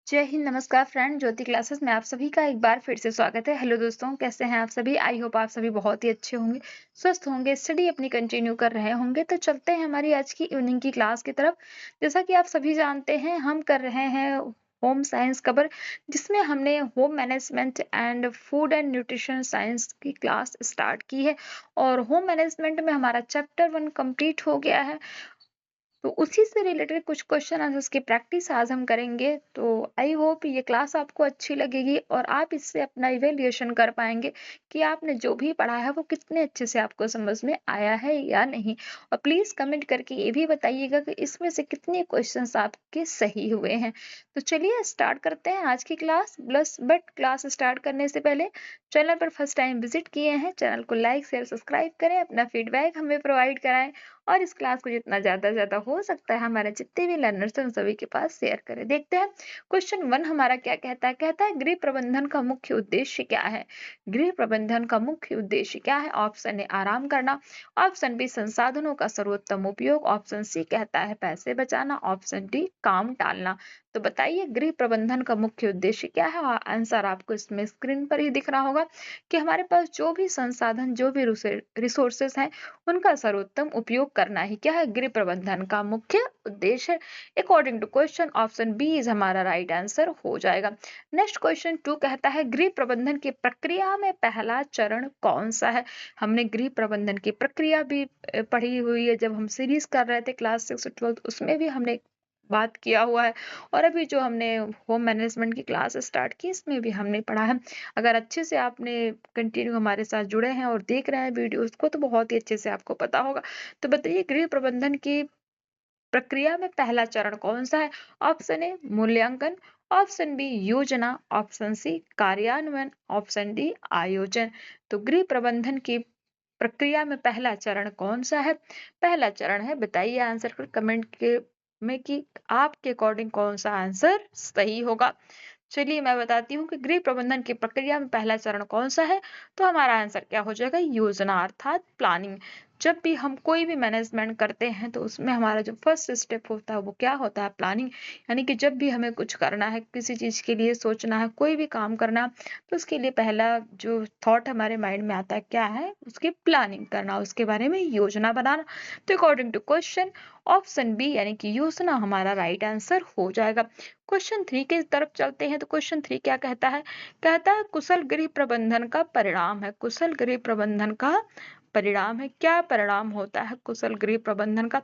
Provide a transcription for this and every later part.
जय हिंद, नमस्कार फ्रेंड। ज्योति क्लासेस में आप सभी का एक बार फिर से स्वागत है। हेलो दोस्तों, कैसे हैं आप सभी? आई होप आप सभी बहुत ही अच्छे होंगे, स्वस्थ होंगे, स्टडी अपनी कंटिन्यू कर रहे होंगे। तो चलते हैं हमारी आज की इवनिंग की क्लास की तरफ। जैसा कि आप सभी जानते हैं, हम कर रहे हैं होम साइंस कवर, जिसमें हमने home management and food and nutrition science की क्लास स्टार्ट की है। और होम मैनेजमेंट में हमारा चैप्टर 1 कंप्लीट हो गया है। तो उसी से रिलेटेड कुछ क्वेश्चन आंसर्स की प्रैक्टिस आज हम करेंगे। तो आई होप ये क्लास आपको अच्छी लगेगी और आप इससे अपना इवेल्युएशन कर पाएंगे कि आपने जो भी पढ़ा है वो कितने अच्छे से आपको समझ में आया है या नहीं। और प्लीज कमेंट करके ये भी बताइएगा कि इसमें से कितने क्वेश्चंस आपके सही हुए हैं। तो चलिए स्टार्ट करते हैं आज की क्लास। बट क्लास स्टार्ट करने से पहले चैनल पर फर्स्ट टाइम विजिट किए हैं, चैनल को लाइक शेयर सब्सक्राइब करें, अपना फीडबैक हमें प्रोवाइड कराएं और इस क्लास को जितना ज्यादा हो सकता है हमारे जितने भी लर्नर्स हैं उन सभी के पास शेयर करें। देखते हैं क्वेश्चन 1 हमारा क्या कहता है। कहता है गृह प्रबंधन का मुख्य उद्देश्य क्या है? गृह प्रबंधन का मुख्य उद्देश्य क्या है? ऑप्शन ए आराम करना, ऑप्शन बी संसाधनों का सर्वोत्तम उपयोग, ऑप्शन सी कहता है पैसे बचाना, ऑप्शन डी काम टालना। तो बताइए गृह प्रबंधन का मुख्य उद्देश्य क्या है? और आंसर आपको इसमें स्क्रीन पर ही दिख रहा होगा कि हमारे पास जो भी संसाधन, जो भी रिसोर्सेस हैं, उनका सर्वोत्तम उपयोग करना ही क्या है? गृह प्रबंधन का मुख्य उद्देश्य है। According to question option B is हमारा राइट आंसर हो जाएगा। नेक्स्ट क्वेश्चन 2 कहता है गृह प्रबंधन की प्रक्रिया में पहला चरण कौन सा है? हमने गृह प्रबंधन की प्रक्रिया भी पढ़ी हुई है। जब हम सीरीज कर रहे थे क्लास 6 और 12 उसमें भी हमने बात किया हुआ है। और अभी जो हमने होम मैनेजमेंट की क्लास स्टार्ट की इसमें भी हमने पढ़ा है। अगर अच्छे से आपने कंटिन्यू हमारे साथ जुड़े हैं और देख रहे हैं वीडियोस को तो बहुत ही अच्छे से आपको पता होगा। तो बताइए गृह प्रबंधन की प्रक्रिया में पहला चरण कौन सा है? ऑप्शन ए मूल्यांकन, ऑप्शन बी योजना, ऑप्शन सी कार्यान्वयन, ऑप्शन डी आयोजन। तो गृह प्रबंधन की प्रक्रिया में पहला चरण कौन सा है? पहला चरण है, बताइए आंसर कर कमेंट के में कि आपके अकॉर्डिंग कौन सा आंसर सही होगा। चलिए मैं बताती हूँ कि गृह प्रबंधन की प्रक्रिया में पहला चरण कौन सा है। तो हमारा आंसर क्या हो जाएगा? योजना अर्थात प्लानिंग। जब भी हम कोई भी मैनेजमेंट करते हैं तो उसमें हमारा जो फर्स्ट स्टेप होता है वो क्या होता है? प्लानिंग। यानी कि जब भी हमें कुछ करना है, किसी चीज के लिए सोचना है, कोई भी काम करना है, तो उसके लिए पहला जो थॉट हमारे माइंड में आता है क्या है? उसकी प्लानिंग करना, उसके बारे में योजना बनाना। तो according to question option B यानी कि योजना हमारा राइट आंसर हो जाएगा। क्वेश्चन 3 की तरफ चलते हैं। तो क्वेश्चन 3 क्या कहता है? कहता है कुशल गृह प्रबंधन का परिणाम है। कुशल गृह प्रबंधन का परिणाम है। क्या परिणाम होता है कुशल गृह प्रबंधन का?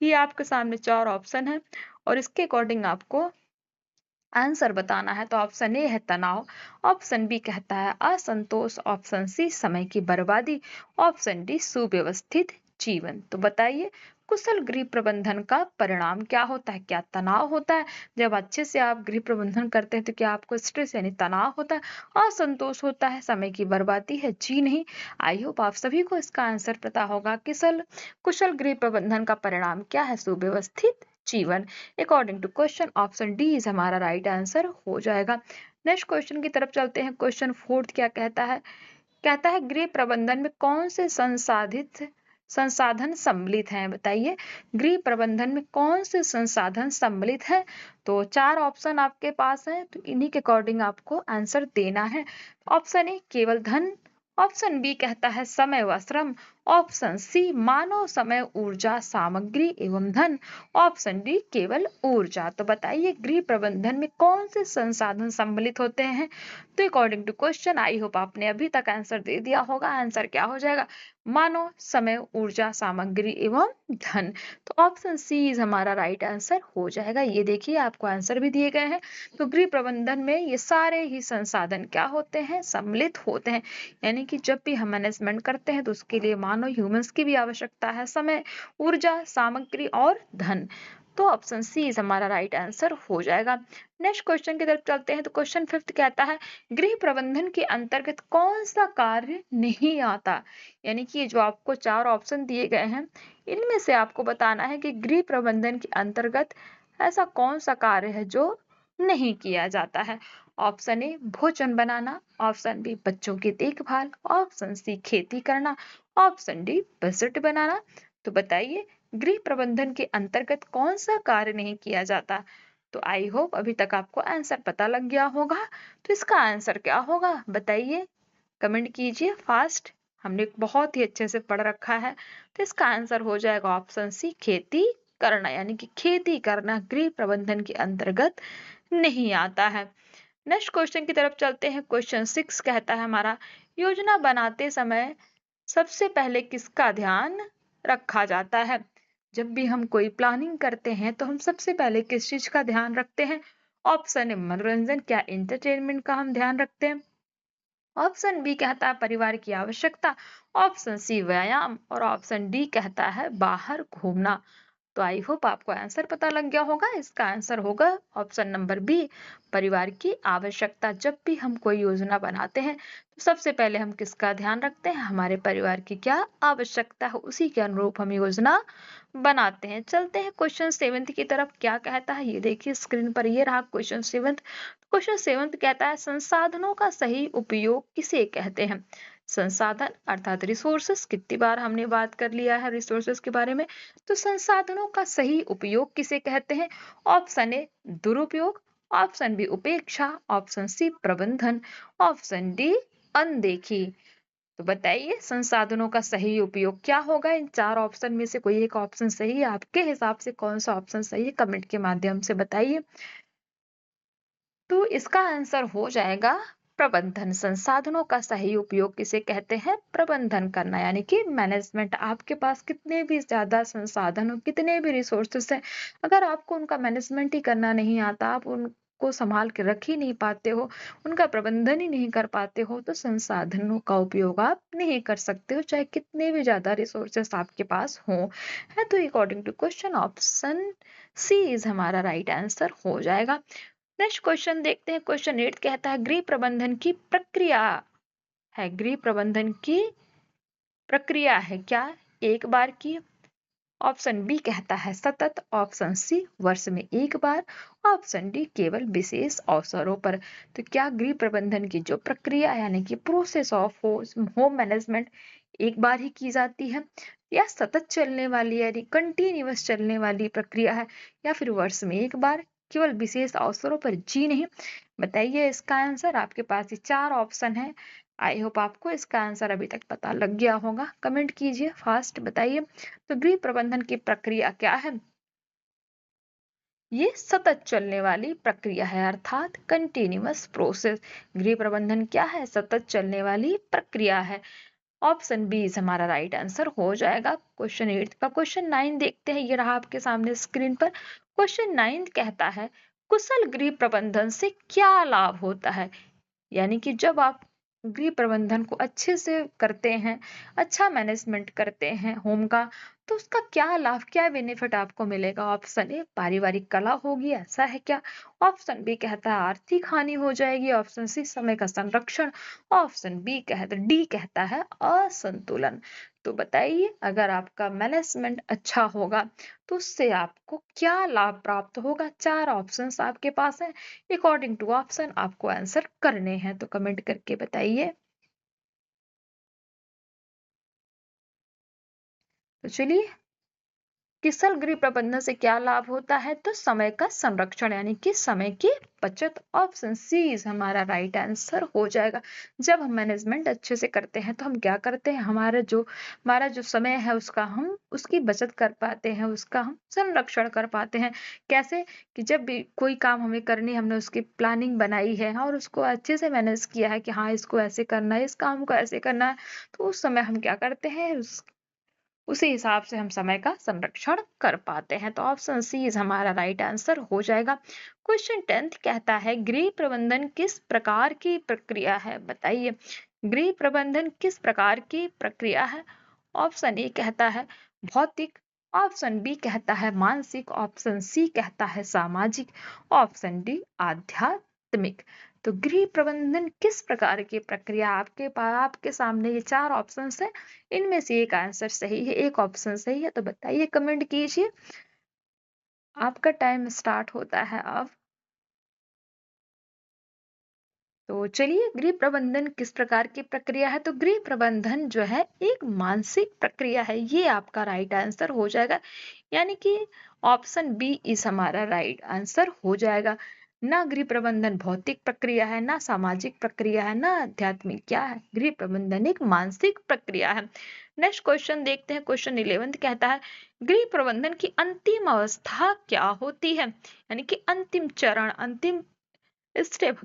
ये आपके सामने 4 ऑप्शन है और इसके अकॉर्डिंग आपको आंसर बताना है। तो ऑप्शन ए है तनाव, ऑप्शन बी कहता है असंतोष, ऑप्शन सी समय की बर्बादी, ऑप्शन डी सुव्यवस्थित जीवन। तो बताइए कुशल गृह प्रबंधन का परिणाम क्या होता है? क्या तनाव होता है? जब अच्छे से आप गृह प्रबंधन करते हैं तो क्या आपको स्ट्रेस यानी तनाव होता है? असंतोष होता है? समय की बर्बादी है? जी नहीं। आई होप आप सभी को इसका आंसर पता होगा। कुशल कुशल गृह प्रबंधन का परिणाम क्या है? सुव्यवस्थित जीवन। According to question option D is हमारा राइट आंसर हो जाएगा। नेक्स्ट क्वेश्चन की तरफ चलते हैं। क्वेश्चन 4 क्या कहता है? कहता है गृह प्रबंधन में कौन से संसाधित संसाधन सम्मिलित हैं? बताइए गृह प्रबंधन में कौन से संसाधन सम्मिलित हैं? तो 4 ऑप्शन आपके पास हैं, तो इन्हीं के अकॉर्डिंग आपको आंसर देना है। ऑप्शन ए केवल धन, ऑप्शन बी कहता है समय व श्रम, ऑप्शन सी मानव समय ऊर्जा सामग्री एवं धन, ऑप्शन डी केवल ऊर्जा। तो बताइए गृह प्रबंधन में कौन से संसाधन सम्मिलित होते हैं? तो according to question I hope आपने अभी तक आंसर दे दिया होगा। आंसर क्या हो जाएगा? मानव समय ऊर्जा सामग्री एवं धन। तो ऑप्शन सी इज हमारा राइट आंसर हो जाएगा। ये देखिए आपको आंसर भी दिए गए हैं। तो गृह प्रबंधन में ये सारे ही संसाधन क्या होते हैं? सम्मिलित होते हैं। यानी कि जब भी हम मैनेजमेंट करते हैं तो उसके लिए मानव ह्यूमंस की भी आवश्यकता है, समय, ऊर्जा, सामग्री और धन। तो ऑप्शन सी इज हमारा राइट आंसर हो जाएगा। नेक्स्ट क्वेश्चन की तरफ चलते हैं। तो क्वेश्चन 5 कहता है गृह प्रबंधन के अंतर्गत कौन सा कार्य नहीं आता? यानी कि जो आपको 4 ऑप्शन दिए गए हैं इनमें से आपको बताना है कि गृह प्रबंधन के अंतर्गत ऐसा कौन सा कार्य है जो नहीं किया जाता है। ऑप्शन ए भोजन बनाना, ऑप्शन बी बच्चों की देखभाल, ऑप्शन सी खेती करना, ऑप्शन डी बजट बनाना। तो बताइए गृह प्रबंधन के अंतर्गत कौन सा कार्य नहीं किया जाता? तो आई होप अभी तक आपको आंसर पता लग गया होगा। तो इसका आंसर क्या होगा बताइए, कमेंट कीजिए फास्ट। हमने बहुत ही अच्छे से पढ़ रखा है। तो इसका आंसर हो जाएगा ऑप्शन सी, खेती करना, यानी कि खेती करना गृह प्रबंधन के अंतर्गत नहीं आता है। नेक्स्ट क्वेश्चन की तरफ चलते हैं। क्वेश्चन 6 कहता है हमारा, योजना बनाते समय सबसे पहले किसका ध्यान रखा जाता है? जब भी हम कोई प्लानिंग करते हैं तो हम सबसे पहले किस चीज का ध्यान रखते हैं? ऑप्शन ए मनोरंजन, क्या एंटरटेनमेंट का हम ध्यान रखते हैं? ऑप्शन बी कहता है परिवार की आवश्यकता, ऑप्शन सी व्यायाम, और ऑप्शन डी कहता है बाहर घूमना। तो आई होप आपको आंसर पता लग गया होगा। इसका आंसर होगा ऑप्शन नंबर बी, परिवार की आवश्यकता। जब भी हम कोई योजना बनाते हैं तो सबसे पहले हम किसका ध्यान रखते हैं? हमारे परिवार की क्या आवश्यकता है, उसी के अनुरूप हम योजना बनाते हैं। चलते हैं क्वेश्चन 7 की तरफ। क्या कहता है ये देखिए स्क्रीन पर, ये रहा क्वेश्चन 7। क्वेश्चन 7 कहता है संसाधनों का सही उपयोग किसे कहते हैं? संसाधन अर्थात रिसोर्सेस, कितनी बार हमने बात कर लिया है रिसोर्सेस के बारे में। तो संसाधनों का सही उपयोग किसे कहते हैं? ऑप्शन ए दुरुपयोग, ऑप्शन बी उपेक्षा, ऑप्शन सी प्रबंधन, ऑप्शन डी अनदेखी। तो बताइए संसाधनों का सही उपयोग क्या होगा? इन चार ऑप्शन में से कोई एक ऑप्शन सही है? आपके हिसाब से कौन सा ऑप्शन सही है? कमेंट के माध्यम से बताइए। तो इसका आंसर हो जाएगा प्रबंधन। संसाधनों का सही उपयोग किसे कहते हैं? प्रबंधन करना, यानी कि मैनेजमेंट। आपके पास कितने भी ज्यादा संसाधन हो, कितने भी रिसोर्सेस हैं, अगर आपको उनका मैनेजमेंट ही करना नहीं आता, आप उनको संभाल के रख ही नहीं पाते हो, उनका प्रबंधन ही नहीं कर पाते हो, तो संसाधनों का उपयोग आप नहीं कर सकते हो, चाहे कितने भी ज्यादा रिसोर्सेस आपके पास हो। है तो according to question option C is हमारा राइट आंसर हो जाएगा। नेक्स्ट क्वेश्चन देखते हैं। क्वेश्चन 8 कहता है गृह प्रबंधन की प्रक्रिया है, गृह प्रबंधन की प्रक्रिया है क्या एक बार की? ऑप्शन बी कहता है सतत, ऑप्शन सी वर्ष में एक बार, ऑप्शन डी केवल विशेष अवसरों पर। तो क्या गृह प्रबंधन की जो प्रक्रिया यानी कि प्रोसेस ऑफ होम मैनेजमेंट एक बार ही की जाती है, या सतत चलने वाली यानी कंटिन्यूअस चलने वाली प्रक्रिया है, या फिर वर्ष में एक बार केवल विशेष अवसरों पर? जी नहीं। बताइए इसका आंसर। आपके पास ये चार ऑप्शन है। आई होप आपको इसका आंसर अभी तक पता लग गया होगा। कमेंट कीजिए फास्ट, बताइए। तो गृह प्रबंधन की प्रक्रिया क्या है? ये सतत चलने वाली प्रक्रिया है, अर्थात कंटिन्यूअस प्रोसेस। गृह प्रबंधन क्या है? सतत चलने वाली प्रक्रिया है। ऑप्शन बी इज हमारा राइट आंसर हो जाएगा। क्वेश्चन 8 का क्वेश्चन 9 देखते हैं। ये रहा आपके सामने स्क्रीन पर। क्वेश्चन 9 कहता है कुशल गृह प्रबंधन से क्या लाभ होता है? यानी कि जब आप गृह प्रबंधन को अच्छे से करते हैं, अच्छा मैनेजमेंट करते हैं होम का, तो उसका क्या लाभ, क्या बेनिफिट आपको मिलेगा? ऑप्शन ए पारिवारिक कला होगी, ऐसा है क्या? ऑप्शन बी कहता है आर्थिक हानि हो जाएगी, ऑप्शन सी समय का संरक्षण, ऑप्शन बी कहता डी कहता है असंतुलन। तो बताइए अगर आपका मैनेजमेंट अच्छा होगा तो उससे आपको क्या लाभ प्राप्त होगा? चार ऑप्शंस आपके पास है, अकॉर्डिंग टू ऑप्शन आपको आंसर करने हैं, तो कमेंट करके बताइए। तो चलिए, कुशल गृह प्रबंधन से क्या लाभ होता है? तो समय का संरक्षण, यानी कि समय की बचत। ऑप्शन सी इज हमारा राइट आंसर हो जाएगा। जब हम मैनेजमेंट अच्छे से करते हैं तो हम क्या करते हैं, हमारा जो समय है उसका हम उसकी बचत कर पाते हैं, उसका हम संरक्षण कर पाते हैं। कैसे? कि जब भी कोई काम हमें करनी, हमने उसकी प्लानिंग बनाई है और उसको अच्छे से मैनेज किया है कि हाँ इसको ऐसे करना है, इस काम को ऐसे करना है, तो उस समय हम क्या करते हैं, उसी हिसाब से हम समय का संरक्षण कर पाते हैं। तो ऑप्शन सी इज हमारा राइट आंसर हो जाएगा। क्वेश्चन 10 कहता है गृह प्रबंधन किस प्रकार की प्रक्रिया है? बताइए गृह प्रबंधन किस प्रकार की प्रक्रिया है? ऑप्शन ए कहता है भौतिक, ऑप्शन बी कहता है मानसिक, ऑप्शन सी कहता है सामाजिक, ऑप्शन डी आध्यात्मिक। तो गृह प्रबंधन किस प्रकार की प्रक्रिया? आपके सामने ये चार ऑप्शन है, इनमें से एक आंसर सही है, एक ऑप्शन सही है, तो बताइए, कमेंट कीजिए। आपका टाइम स्टार्ट होता है अब। तो चलिए, गृह प्रबंधन किस प्रकार की प्रक्रिया है? तो गृह प्रबंधन जो है एक मानसिक प्रक्रिया है। ये आपका राइट आंसर हो जाएगा, यानी कि ऑप्शन बी इस हमारा राइट आंसर हो जाएगा। ना गृह प्रबंधन भौतिक प्रक्रिया है, ना सामाजिक प्रक्रिया है, ना आध्यात्मिक। क्या है? गृह प्रबंधन एक मानसिक प्रक्रिया है। नेक्स्ट क्वेश्चन देखते हैं। क्वेश्चन 11 कहता है, गृह प्रबंधन की अंतिम अवस्था क्या होती है? यानी कि अंतिम चरण, अंतिम स्टेप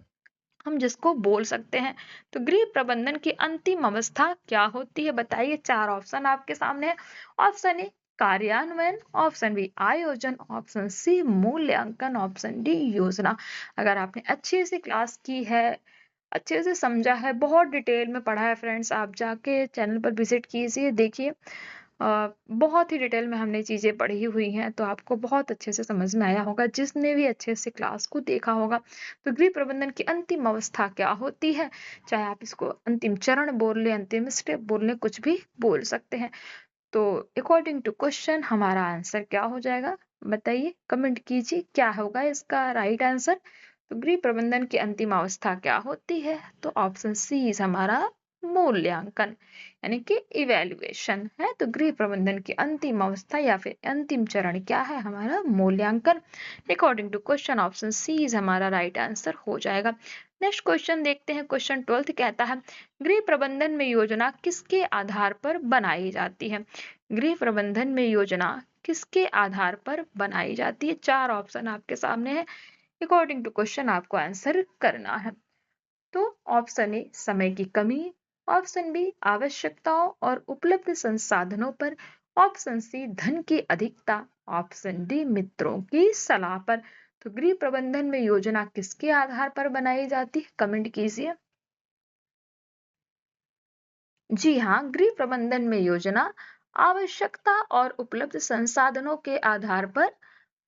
हम जिसको बोल सकते हैं। तो गृह प्रबंधन की अंतिम अवस्था क्या होती है? बताइए। 4 ऑप्शन आपके सामने है। ऑप्शन ए कार्यान्वयन, ऑप्शन बी आयोजन, ऑप्शन सी मूल्यांकन, ऑप्शन डी योजना। अगर आपने अच्छे से क्लास की है, अच्छे से समझा है, बहुत डिटेल में पढ़ा है फ्रेंड्स, आप जाके चैनल पर विजिट कीजिए, देखिए। बहुत ही डिटेल में हमने चीजें पढ़ी हुई हैं, तो आपको बहुत अच्छे से समझ में आया होगा जिसने भी अच्छे से क्लास को देखा होगा। तो गृह प्रबंधन की अंतिम अवस्था क्या होती है? चाहे आप इसको अंतिम चरण बोल लें, अंतिम स्टेप बोल लें, कुछ भी बोल सकते हैं। तो अकॉर्डिंग टू क्वेश्चन हमारा आंसर क्या हो जाएगा? बताइए, कमेंट कीजिए क्या होगा इसका राइट आंसर। तो गृह प्रबंधन की अंतिम अवस्था क्या होती है? तो ऑप्शन सी इज हमारा मूल्यांकन, यानी कि इवेल्युएशन है। तो गृह प्रबंधन की अंतिम अवस्था या फिर अंतिम चरण क्या है? हमारा मूल्यांकन। According to question option C is हमारा राइट आंसर हो जाएगा। नेक्स्ट क्वेश्चन देखते हैं। क्वेश्चन 12 कहता है, गृह प्रबंधन में योजना किसके आधार पर बनाई जाती है? गृह प्रबंधन में योजना किसके आधार पर बनाई जाती है? 4 ऑप्शन आपके सामने है। अकॉर्डिंग टू क्वेश्चन आपको आंसर करना है। तो ऑप्शन ए समय की कमी, ऑप्शन बी आवश्यकताओं और उपलब्ध संसाधनों पर, ऑप्शन सी धन की अधिकता, ऑप्शन डी मित्रों की सलाह पर। तो गृह प्रबंधन में योजना किसके आधार पर बनाई जाती है? कमेंट कीजिए। जी हाँ, गृह प्रबंधन में योजना आवश्यकता और उपलब्ध संसाधनों के आधार पर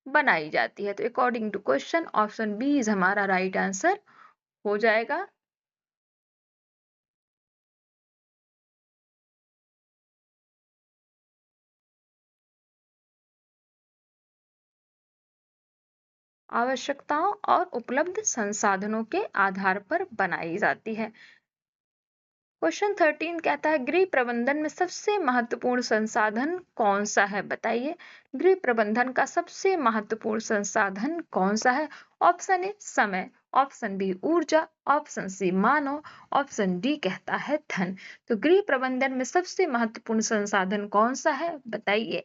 बनाई जाती है। तो according to question option B is हमारा राइट आंसर हो जाएगा। आवश्यकताओं और उपलब्ध संसाधनों के आधार पर बनाई जाती है। क्वेश्चन 13 कहता है, गृह प्रबंधन में सबसे महत्वपूर्ण संसाधन कौन सा है? बताइए, गृह प्रबंधन का सबसे महत्वपूर्ण संसाधन कौन सा है? ऑप्शन ए समय, ऑप्शन बी ऊर्जा, ऑप्शन सी मानव, ऑप्शन डी कहता है धन। तो गृह प्रबंधन में सबसे महत्वपूर्ण संसाधन कौन सा है? बताइए।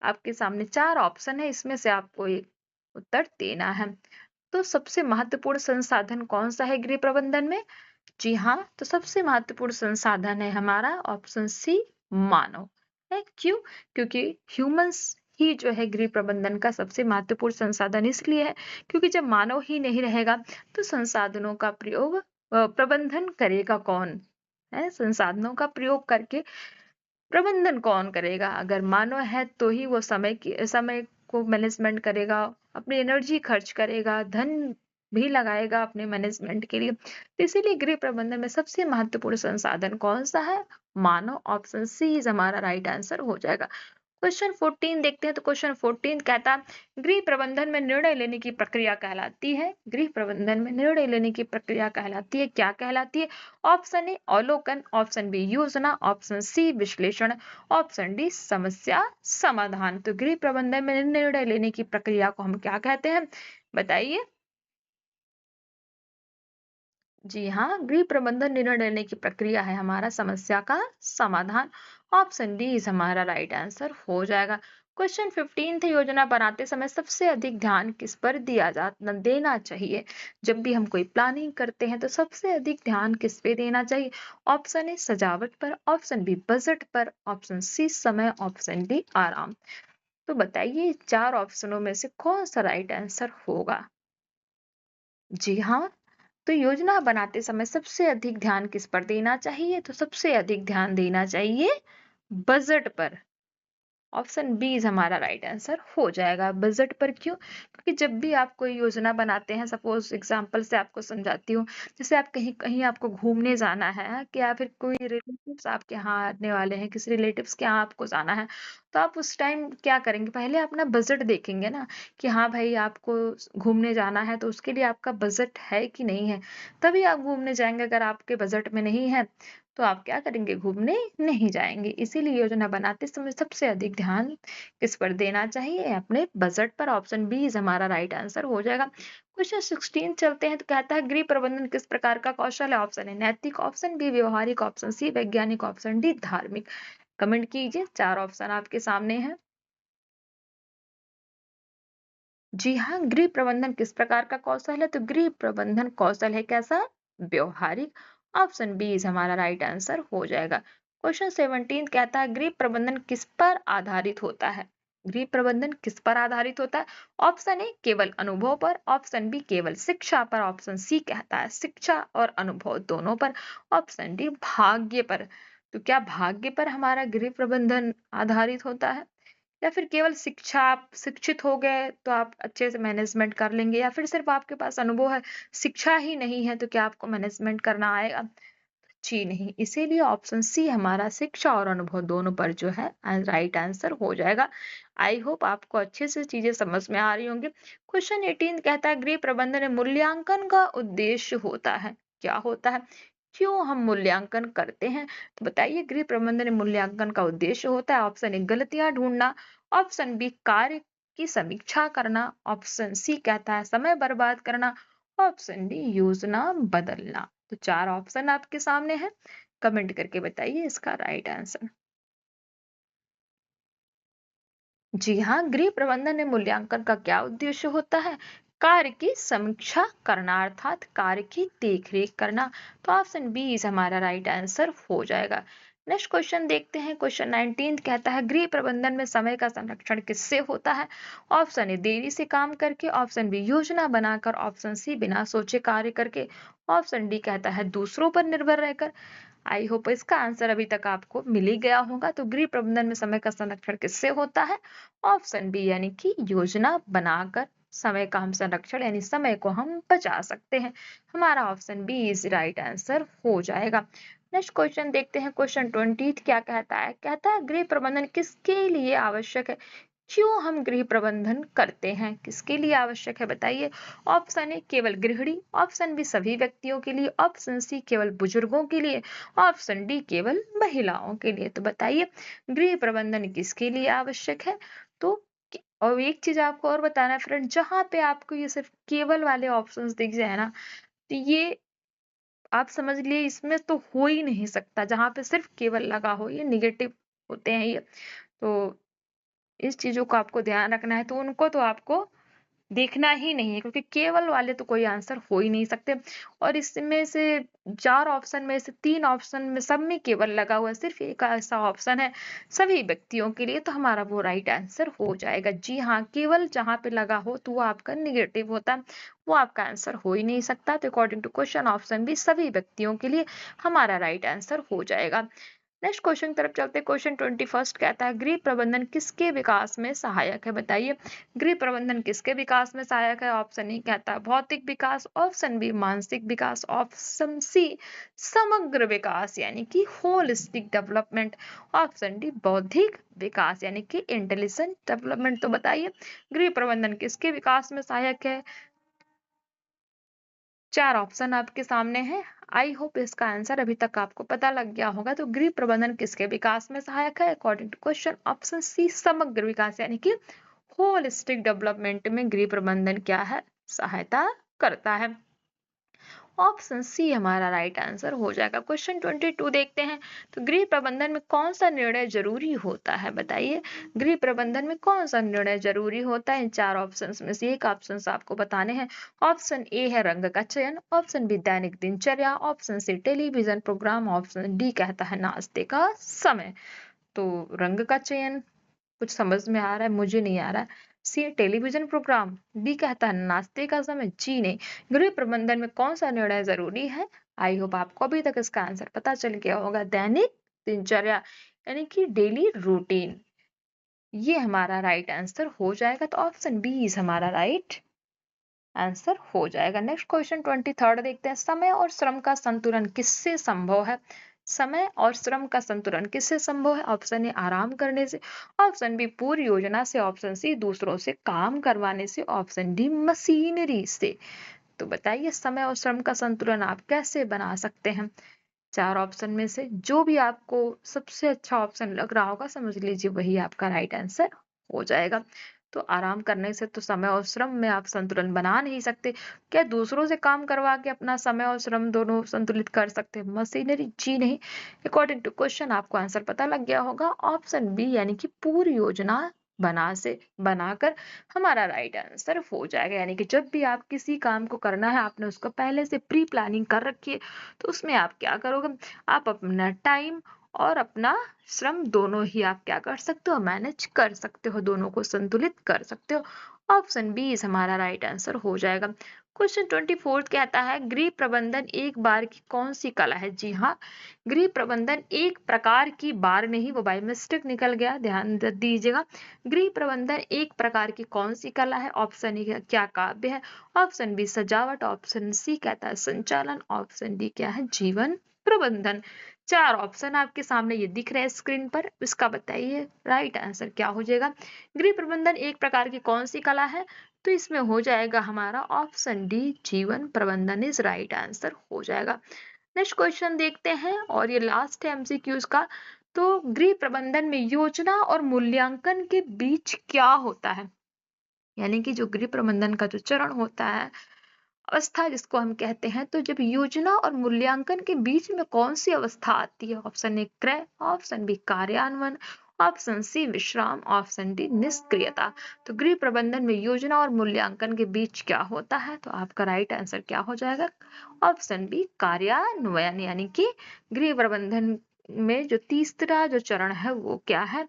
आपके सामने 4 ऑप्शन है, इसमें से आपको एक उत्तर देना है। तो सबसे महत्वपूर्ण संसाधन कौन सा है गृह प्रबंधन में? जी हाँ, तो सबसे महत्वपूर्ण संसाधन है हमारा ऑप्शन सी मानव। है क्यों? क्योंकि ह्यूमंस ही जो है गृह प्रबंधन का सबसे महत्वपूर्ण संसाधन इसलिए है क्योंकि जब मानव ही नहीं रहेगा तो संसाधनों का प्रयोग प्रबंधन करेगा कौन? है, संसाधनों का प्रयोग करके प्रबंधन कौन करेगा? अगर मानव है तो ही वो समय को मैनेजमेंट करेगा, अपनी एनर्जी खर्च करेगा, धन भी लगाएगा अपने मैनेजमेंट के लिए। तो इसीलिए गृह प्रबंधन में सबसे महत्वपूर्ण संसाधन कौन सा है? मानव। ऑप्शन सी इज हमारा राइट आंसर हो जाएगा। क्वेश्चन 14 देखते हैं। तो क्वेश्चन 14 कहता है, गृह प्रबंधन में निर्णय लेने की प्रक्रिया कहलाती है। गृह प्रबंधन में निर्णय लेने की प्रक्रिया कहलाती है, क्या कहलाती है? ऑप्शन ए अवलोकन, ऑप्शन बी योजना, ऑप्शन सी विश्लेषण, ऑप्शन डी समस्या समाधान। तो गृह प्रबंधन में निर्णय लेने की प्रक्रिया को हम क्या कहते हैं? बताइए। जी हाँ, गृह प्रबंधन निर्णय लेने की प्रक्रिया है हमारा समस्या का समाधान। ऑप्शन डी इज हमारा राइट आंसर हो जाएगा। क्वेश्चन 15 थे, योजना बनाते समय सबसे अधिक ध्यान किस पर देना चाहिए? जब भी हम कोई प्लानिंग करते हैं तो सबसे अधिक ध्यान किस पे देना चाहिए? ऑप्शन ए सजावट पर, ऑप्शन बी बजट पर, ऑप्शन सी समय, ऑप्शन डी आराम। तो बताइए 4 ऑप्शनों में से कौन सा राइट आंसर होगा? जी हाँ, तो योजना बनाते समय सबसे अधिक ध्यान किस पर देना चाहिए? तो सबसे अधिक ध्यान देना चाहिए बजट पर। ऑप्शन बी इज हमारा राइट आंसर हो जाएगा। बजट पर क्यों? क्योंकि जब भी आप कोई योजना बनाते हैं, सपोज एग्जांपल से आपको समझाती हूँ, जैसे आप कहीं कहीं आपको घूमने जाना है कि या फिर कोई रिलेटिव्स आपके यहाँ आने वाले हैं, किसी रिलेटिव्स के यहाँ आपको जाना है, तो आप उस टाइम क्या करेंगे, पहले अपना बजट देखेंगे ना कि हाँ भाई आपको घूमने जाना है तो उसके लिए आपका बजट है कि नहीं है, तभी आप घूमने जाएंगे। अगर आपके बजट में नहीं है तो आप क्या करेंगे, घूमने नहीं जाएंगे। इसीलिए योजना बनाते समय सबसे अधिक ध्यान किस पर देना चाहिए, अपने बजट पर। ऑप्शन बी इज हमारा राइट आंसर हो जाएगा। क्वेश्चन 16 चलते हैं, तो कहता है गृह प्रबंधन किस प्रकार का कौशल है। ऑप्शन है नैतिक, ऑप्शन बी व्यवहारिक, ऑप्शन सी वैज्ञानिक, ऑप्शन डी धार्मिक। कमेंट कीजिए, 4 ऑप्शन आपके सामने हैं। जी हाँ, गृह प्रबंधन किस प्रकार का कौशल है, तो गृह प्रबंधन कौशल है कैसा, व्यवहारिक। ऑप्शन बी इज हमारा राइट आंसर हो जाएगा। क्वेश्चन 17 कहता है गृह प्रबंधन किस पर आधारित होता है। गृह प्रबंधन किस पर आधारित होता है। ऑप्शन ए केवल अनुभव पर, ऑप्शन बी केवल शिक्षा पर, ऑप्शन सी कहता है शिक्षा और अनुभव दोनों पर, ऑप्शन डी भाग्य पर। तो क्या भाग्य पर हमारा गृह प्रबंधन आधारित होता है, या फिर केवल शिक्षा, आप शिक्षित हो गए तो आप अच्छे से मैनेजमेंट कर लेंगे, या फिर सिर्फ आपके पास अनुभव है, शिक्षा ही नहीं है तो क्या आपको मैनेजमेंट करना आएगा। जी नहीं, इसीलिए ऑप्शन सी हमारा शिक्षा और अनुभव दोनों पर जो है राइट आंसर हो जाएगा। आई होप आपको अच्छे से चीजें समझ में आ रही होंगी। क्वेश्चन 18 कहता है गृह प्रबंधन में मूल्यांकन का उद्देश्य होता है, क्या होता है, क्यों हम मूल्यांकन करते हैं। तो बताइए, गृह प्रबंधन में मूल्यांकन का उद्देश्य होता है। ऑप्शन ए गलतियां ढूंढना, ऑप्शन बी कार्य की समीक्षा करना, ऑप्शन सी कहता है समय बर्बाद करना, ऑप्शन डी योजना बदलना। तो 4 ऑप्शन आपके सामने हैं, कमेंट करके बताइए इसका राइट आंसर। जी हाँ, गृह प्रबंधन में मूल्यांकन का क्या उद्देश्य होता है, कार्य की समीक्षा करना, अर्थात कार्य की देखरेख करना। तो ऑप्शन बी इज हमारा राइट आंसर हो जाएगा। नेक्स्ट क्वेश्चन देखते हैं। क्वेश्चन 19 कहता है गृह प्रबंधन में समय का संरक्षण किससे होता है। ऑप्शन ए देरी से काम करके, ऑप्शन बी योजना बनाकर, ऑप्शन सी बिना सोचे कार्य करके, ऑप्शन डी कहता है दूसरों पर निर्भर रहकर। आई होप इसका आंसर अभी तक आपको मिल ही गया होगा। तो गृह प्रबंधन में समय का संरक्षण किससे होता है, ऑप्शन बी यानी कि योजना बनाकर समय का हम संरक्षण यानी समय को हम बचा सकते हैं। हमारा option B is right answer हो जाएगा। नेक्स्ट क्वेश्चन देखते हैं। क्वेश्चन 20 क्या कहता है, कहता है गृह प्रबंधन किसके लिए आवश्यक है, क्यों हम गृह प्रबंधन करते हैं, किसके लिए आवश्यक है बताइए। ऑप्शन ए केवल गृहिणी, ऑप्शन बी सभी व्यक्तियों के लिए, ऑप्शन सी केवल बुजुर्गों के लिए, ऑप्शन डी केवल महिलाओं के लिए। तो बताइए गृह प्रबंधन किसके लिए आवश्यक है। तो और एक चीज आपको और बताना है फ्रेंड, जहां पे आपको ये सिर्फ केवल वाले ऑप्शंस दिख जाए ना, तो ये आप समझ लिए इसमें तो हो ही नहीं सकता। जहां पे सिर्फ केवल लगा हो, ये निगेटिव होते हैं ये। तो इस चीजों को आपको ध्यान रखना है, तो उनको तो आपको देखना ही नहीं है, क्योंकि केवल वाले तो कोई आंसर हो ही नहीं सकते। और इसमें से 4 ऑप्शन में से 3 ऑप्शन में सब में केवल लगा हुआ है, सिर्फ एक ऐसा ऑप्शन है सभी व्यक्तियों के लिए, तो हमारा वो राइट आंसर हो जाएगा। जी हाँ, केवल जहां पे लगा हो तो वो आपका निगेटिव होता है, वो आपका आंसर हो ही नहीं सकता। तो अकॉर्डिंग टू क्वेश्चन ऑप्शन भी सभी व्यक्तियों के लिए हमारा राइट आंसर हो जाएगा। नेक्स्ट क्वेश्चन की तरफ चलते हैं। क्वेश्चन 21 कहता है गृह प्रबंधन किसके विकास में सहायक है, बताइए गृह प्रबंधन किसके विकास में सहायक है। ऑप्शन ए कहता है भौतिक विकास, ऑप्शन बी मानसिक विकास, ऑप्शन सी समग्र विकास यानी कि होलिस्टिक डेवलपमेंट, ऑप्शन डी बौद्धिक विकास यानी कि इंटेलिजेंट डेवलपमेंट। तो बताइए गृह प्रबंधन किसके विकास में सहायक है। 4 ऑप्शन आपके सामने हैं। आई होप इसका आंसर अभी तक आपको पता लग गया होगा। तो गृह प्रबंधन किसके विकास में सहायक है, according to question option C समग्र विकास यानी कि होलिस्टिक डेवलपमेंट में गृह प्रबंधन क्या है, सहायता करता है। ऑप्शन सी हमारा राइट आंसर हो जाएगा। क्वेश्चन 22 देखते हैं। तो गृह प्रबंधन में कौन सा निर्णय जरूरी होता है, बताइए गृह प्रबंधन में कौन सा निर्णय जरूरी होता है। इन 4 ऑप्शंस में से एक ऑप्शन आपको बताने हैं। ऑप्शन ए है रंग का चयन, ऑप्शन बी दैनिक दिनचर्या, option C television program, option D कहता है नाश्ते का समय। तो रंग का चयन कुछ समझ में आ रहा है, मुझे नहीं आ रहा है। सी टेलीविजन प्रोग्राम, डी कहता है नाश्ते का समय, जी नहीं। गृह प्रबंधन में कौन सा निर्णय जरूरी है। आई होप आपको अभी तक इसका आंसर पता चल गया होगा, दैनिक दिनचर्या यानी कि डेली रूटीन। ये हमारा राइट आंसर हो जाएगा। तो ऑप्शन बी इज हमारा राइट आंसर हो जाएगा। नेक्स्ट क्वेश्चन 23 देखते हैं। समय और श्रम का संतुलन किससे संभव है। समय और श्रम का संतुलन किससे संभव है? ऑप्शन ए आराम करने से, ऑप्शन बी पूरी योजना से, ऑप्शन सी दूसरों से काम करवाने से, ऑप्शन डी मशीनरी से। तो बताइए समय और श्रम का संतुलन आप कैसे बना सकते हैं? चार ऑप्शन में से जो भी आपको सबसे अच्छा ऑप्शन लग रहा होगा समझ लीजिए वही आपका राइट आंसर हो जाएगा। तो आराम करने से तो समय और श्रम में आप संतुलन बना नहीं सकते। क्या दूसरों से काम करवा के अपना समय और श्रम दोनों संतुलित कर सकते हैं? मशीनरी? जी नहीं। अकॉर्डिंग टू क्वेश्चन आपको आंसर पता लग गया होगा। ऑप्शन बी यानी कि पूरी योजना बनाकर हमारा राइट आंसर हो जाएगा। यानी कि जब भी आप किसी काम को करना है आपने उसको पहले से प्री प्लानिंग कर रखी है, तो उसमें आप क्या करोगे? आप अपना टाइम और अपना श्रम दोनों ही आप क्या कर सकते हो? मैनेज कर सकते हो, दोनों को संतुलित कर सकते हो। ऑप्शन बी इस हमारा राइट आंसर हो जाएगा। क्वेश्चन 24 कहता है गृह प्रबंधन एक बार की कौन सी कला है? जी हाँ, गृह प्रबंधन एक प्रकार की, बार नहीं, वो बाय मिस्टेक निकल गया, ध्यान दीजिएगा। गृह प्रबंधन एक प्रकार की कौन सी कला है? ऑप्शन ए क्या काव्य है, ऑप्शन बी सजावट, ऑप्शन सी कहता है संचालन, ऑप्शन डी क्या है? जीवन प्रबंधन। चार ऑप्शन आपके सामने ये दिख रहे हैं स्क्रीन पर, इसका बताइए राइट आंसर क्या हो जाएगा? गृह प्रबंधन एक प्रकार की कौन सी कला है? तो इसमें हो जाएगा हमारा ऑप्शन डी जीवन प्रबंधन इज राइट आंसर हो जाएगा। नेक्स्ट क्वेश्चन देखते हैं और ये लास्ट है एमसीक्यूज का। तो गृह प्रबंधन में योजना और मूल्यांकन के बीच क्या होता है? यानी कि जो गृह प्रबंधन का जो चरण होता है, अवस्था जिसको हम कहते हैं, तो जब योजना और मूल्यांकन के बीच में कौन सी अवस्था आती है? ऑप्शन ए क्रय, ऑप्शन बी कार्यान्वयन, ऑप्शन सी विश्राम, ऑप्शन डी निष्क्रियता। तो गृह प्रबंधन में योजना और मूल्यांकन के बीच क्या होता है? तो आपका राइट आंसर क्या हो जाएगा? ऑप्शन बी कार्यान्वयन। यानी कि गृह प्रबंधन में जो तीसरा जो चरण है वो क्या है?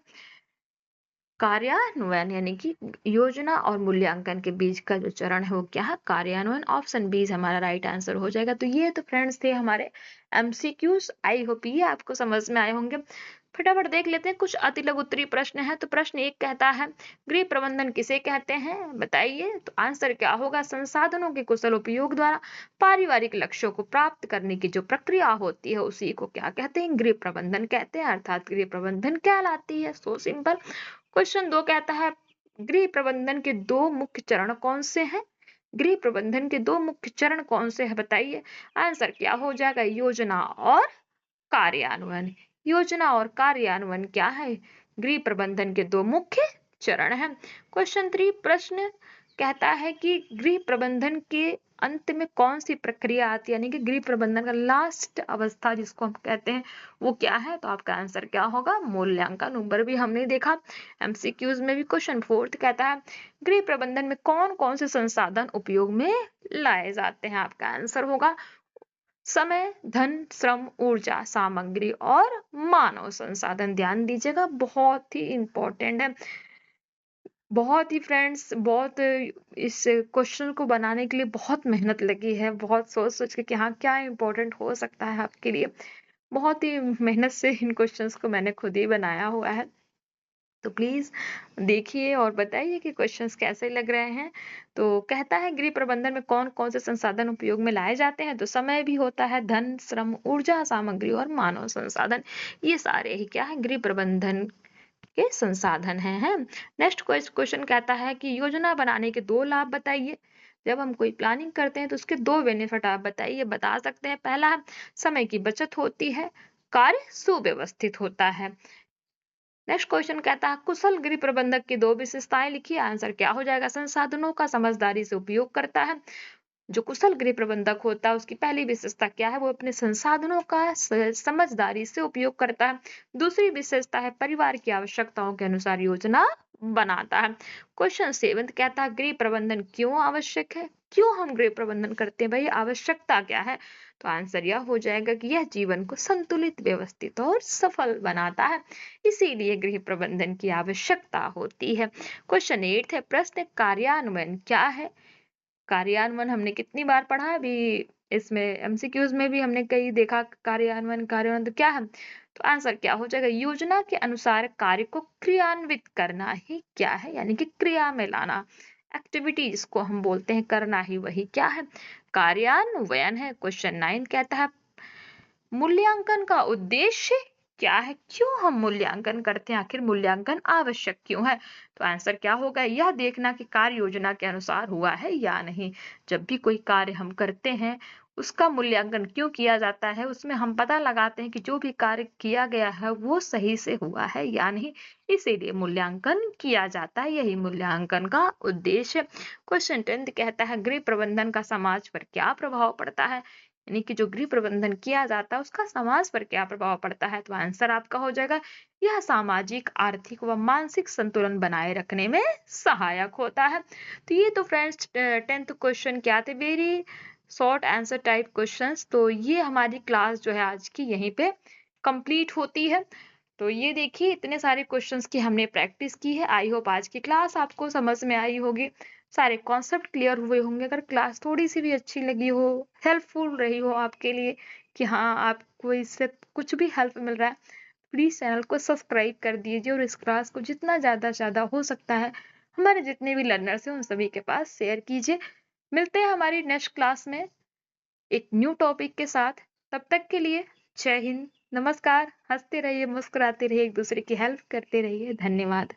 कार्यान्वयन। यानी कि योजना और मूल्यांकन के बीच का जो चरण है वो क्या है? कार्यान्वयन। ऑप्शन बी हमारा राइट आंसर हो जाएगा। तो ये तो फ्रेंड्स थे हमारे एमसीक्यूज। आई होप ये आपको समझ में आए होंगे। फटाफट देख लेते हैं कुछ अति लघु उत्तरीय प्रश्न है। तो प्रश्न एक कहता है गृह प्रबंधन किसे कहते हैं? बताइए। तो आंसर क्या होगा? संसाधनों के कुशल उपयोग द्वारा पारिवारिक लक्ष्यों को प्राप्त करने की जो प्रक्रिया होती है उसी को क्या कहते हैं? गृह प्रबंधन कहते हैं, अर्थात गृह प्रबंधन कहलाती है। So simple. क्वेश्चन दो कहता है गृह प्रबंधन के दो मुख्य चरण कौन से हैं? गृह प्रबंधन के दो मुख्य चरण कौन से हैं? बताइए। आंसर क्या हो जाएगा? योजना और कार्यान्वयन। योजना और कार्यान्वयन क्या है? गृह प्रबंधन के दो मुख्य चरण हैं। क्वेश्चन थ्री प्रश्न कहता है कि गृह प्रबंधन के अंत में कौन सी प्रक्रिया आती है? यानी कि गृह प्रबंधन का लास्ट अवस्था जिसको हम कहते हैं वो क्या है? तो आपका आंसर क्या होगा? मूल्यांकन। ऊपर भी हमने देखा एमसीक्यूज में भी। क्वेश्चन फोर्थ कहता है गृह प्रबंधन में कौन कौन से संसाधन उपयोग में लाए जाते हैं? आपका आंसर होगा समय, धन, श्रम, ऊर्जा, सामग्री और मानव संसाधन। ध्यान दीजिएगा, बहुत ही इंपॉर्टेंट है। बहुत ही फ्रेंड्स, बहुत इस क्वेश्चन को बनाने के लिए बहुत मेहनत लगी है, बहुत सोच सोच के कि हाँ क्या इंपॉर्टेंट हो सकता है आपके लिए। बहुत ही मेहनत से इन क्वेश्चंस को मैंने खुद ही बनाया हुआ है। तो प्लीज देखिए और बताइए कि क्वेश्चंस कैसे लग रहे हैं। तो कहता है गृह प्रबंधन में कौन कौन से संसाधन उपयोग में लाए जाते हैं? तो समय भी होता है, धन, श्रम, ऊर्जा, सामग्री और मानव संसाधन। ये सारे ही क्या है? गृह प्रबंधन के संसाधन हैं। नेक्स्ट क्वेश्चन कहता है कि योजना बनाने के दो लाभ बताइए। जब हम कोई प्लानिंग करते हैं तो उसके दो बेनिफिट आप बताइए। बता सकते हैं। पहला है समय की बचत होती है, कार्य सुव्यवस्थित होता है। नेक्स्ट क्वेश्चन कहता है कुशल गृह प्रबंधक की दो विशेषताएं लिखिए। आंसर क्या हो जाएगा? संसाधनों का समझदारी से उपयोग करता है। जो कुशल गृह प्रबंधक होता है उसकी पहली विशेषता क्या है? वो अपने संसाधनों का समझदारी से उपयोग करता है। दूसरी विशेषता है परिवार की आवश्यकताओं के अनुसार योजना बनाता है। क्वेश्चन सेवंथ कहता है गृह प्रबंधन क्यों आवश्यक है? क्यों हम गृह प्रबंधन करते हैं भाई? आवश्यकता क्या है? तो आंसर यह हो जाएगा कि यह जीवन को संतुलित, व्यवस्थित और सफल बनाता है, इसीलिए गृह प्रबंधन की आवश्यकता होती है। क्वेश्चन 8 है प्रश्न कार्यान्वयन क्या है? कार्यान्वयन हमने कितनी बार पढ़ा है अभी? इसमें एमसीक्यूज में भी हमने कई देखा कार्यान्वयन। कार्यान्वयन तो क्या है? तो आंसर क्या हो जाएगा? योजना के अनुसार कार्य को क्रियान्वित करना ही क्या है? यानी कि क्रिया में लाना, एक्टिविटी जिसको हम बोलते हैं करना ही, वही क्या है? कार्यान्वयन है। क्वेश्चन 9 कहता है मूल्यांकन का उद्देश्य क्या है? क्यों हम मूल्यांकन करते हैं? आखिर मूल्यांकन आवश्यक क्यों है? तो आंसर क्या होगा? यह देखना कि कार्य योजना के अनुसार हुआ है या नहीं। जब भी कोई कार्य हम करते हैं, उसका मूल्यांकन क्यों किया जाता है? उसमें हम पता लगाते हैं कि जो भी कार्य किया गया है, वो सही से हुआ है या नहीं। इसीलिए मूल्यांकन किया जाता है। यही मूल्यांकन का उद्देश्य है। क्वेश्चन 10 कहता है, गृह प्रबंधन का समाज पर क्या प्रभाव पड़ता है? यानी कि जो गृह प्रबंधन किया जाता है उसका समाज पर क्या प्रभाव पड़ता है? तो आंसर आपका हो जाएगा, यह सामाजिक, आर्थिक व मानसिक संतुलन बनाए रखने में सहायक होता है। तो ये तो फ्रेंड्स 10th क्वेश्चन क्या थे, very short answer type questions. तो ये हमारी क्लास जो है आज की यहीं पे कंप्लीट होती है। तो ये देखिए इतने सारे क्वेश्चंस की हमने प्रैक्टिस की है। आई होप आज की क्लास आपको समझ में आई होगी, सारे कॉन्सेप्ट क्लियर हुए होंगे। अगर क्लास थोड़ी सी भी अच्छी लगी हो, हेल्पफुल रही हो आपके लिए कि हाँ आपको इससे कुछ भी हेल्प मिल रहा है, प्लीज चैनल को सब्सक्राइब कर दीजिए और इस क्लास को जितना ज्यादा हो सकता है हमारे जितने भी लर्नर्स हैं उन सभी के पास शेयर कीजिए। मिलते हैं हमारी नेक्स्ट क्लास में एक न्यू टॉपिक के साथ। तब तक के लिए जय हिंद, नमस्कार। हंसते रहिए, मुस्कुराते रहिए, एक दूसरे की हेल्प करते रहिए। धन्यवाद।